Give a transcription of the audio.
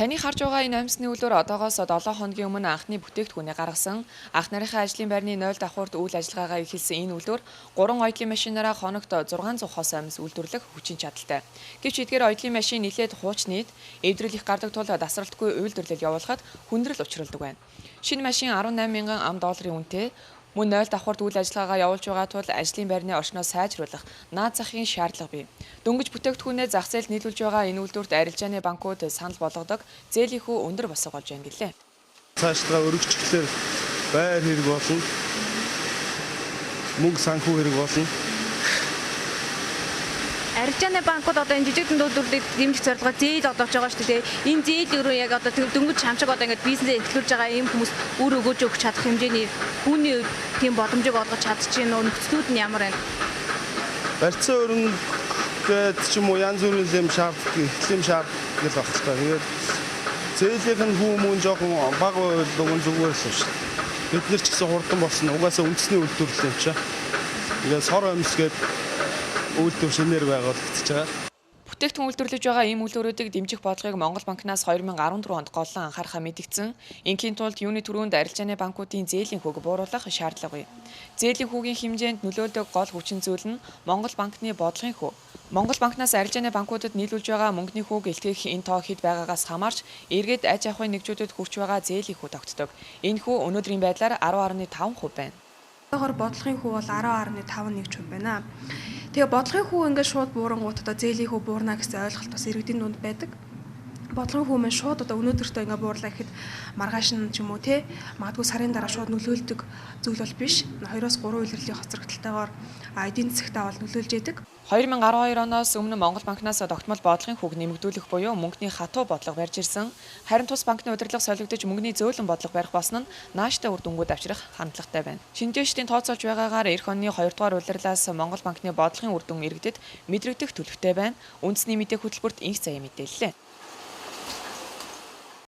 Таны харж байгаа энэ амьсны үйлдвэр одоогоос 7 хоногийн өмнө анхны бүтээгдэхүүнээ гаргасан. Анх нарынхаа ажлын байрны 0 давхурд үйл ажиллагаагаа эхэлсэн энэ үйлдвэр 3 оёдлын машинаараа хоногт 600 хос амьс үйлдвэрлэх хүчин чадалтай. Гэвч эдгээр оёдлын машин нэлээд хуучныг эвдрэл их гардаг тул дасралтгүй үйлдвэрлэл явуулахад хүндрэл учруулдаг байна. Шинэ машин 18 мянган ам долларын үнэтэй. Мөн 0 давхурд үйл ажиллагаагаа явуулж байгаа тул ажлын байрны орчноо сайжруулах наад захын шаардлага бий. Дөнгөж бүтээгдэхүүнээ зах зээлд нийлүүлж байгаа энэ үйлдвэрт арилжааны банкуд санал болгодог зээлийнхүү өндөр босго болж байна гэлээ. Цаашлага өргөжчлөөр байр хэрэг болно. Мөнгө санхүү хэрэг болно. Арилжааны банкуд одоо энэ жижиг үйлдвэрлэлийг дэмжих зорилгоор зээл олгож байгаа шүү дээ. Энэ зээл өөрөө яг одоо дөнгөж шамшиг одоо ингээд бизнесээ эхлүүлж байгаа ийм хүмүүс өөр өгөөж өгч чадах хэмжээний түүний тийм боломжийг олгож чадчихээн нөхцлүүд нь ямар байна? Барьцсан өрөнгөд ч юм уу янз бүрийн шаардлагатай гэл багч та. Тэгээд зээлийнх нь хүмүүн жоохон бага дуун зүгээр л шүү. Бид нар ч гэсэн хурдан болсон. Угаасаа үндэсний үйлдвэрлэл юм чаа. Тэгээд сор амьс гээд үйлдвэр шинээр байгуулагдаж байгаа. Бүтээгдэхүүн үйлдвэрлэж байгаа ийм үйлдвэрүүдийг дэмжих бодлогыг Монгол банкнаас 2014 онд голлон анхаарахаа мэдгдсэн. Ингийн тулд юуны түрүүнд арилжааны банкуудын зээлийн хүүг бууруулах шаардлага бий. Зээлийн хүүгийн хэмжээнд нөлөөлдөг гол хүчин зүйл нь Монгол банкны бодлогын хүү. Монгол банкнаас арилжааны банкуудад нийлүүлж байгаа мөнгөний хүүг илтгэх энэ тоо хэд байгаагаас хамаарч эргээд аж ахуйн нэгжүүдэд хүрч байгаа зээлийн хүү тогтдог. Энэ хүү өнөөдрийн байдлаар 10.5% байна. Одоогоор бодлогын хүү бол 10.51% байна. Тэгээ бодлогын хүү ингээд шууд буурангууд одоо зээлийн хүү буурна гэсэн ойлголт бас иргэдийн дунд байдаг. Бодлогын хүү маань шууд одоо өнөөдөртөө ингээд буурлаа гэхэд маргааш нь ч юм уу те магадгүй сарын дараа шууд нөлөөлдөг зүйл бол биш. 2-3 улирлын хоцрогдолтойгоор эдийн засагтаа бол нөлөөлж яадаг. 2012 оноос өмнө Монгол банкнаас тогтмол бодлогын хүүг нэмэгдүүлэх буюу мөнгөний хатуу бодлого барьж ирсэн. Харин тус банкны удирдлага солигдож мөнгөний зөөлөн бодлого барих болсон нь нааштай үр дүнгууд авчрах хандлагатай байна. Шинжээчдийн тооцоолж байгаагаар эх оны 2 дугаар улирлаас Монгол банкны бодлогын үр дүн иргэдэд мэдрэгдэх төлөвтэй байна. Үндэсний мэдээ хөтөлбөрт инх заяа мэдээллээ.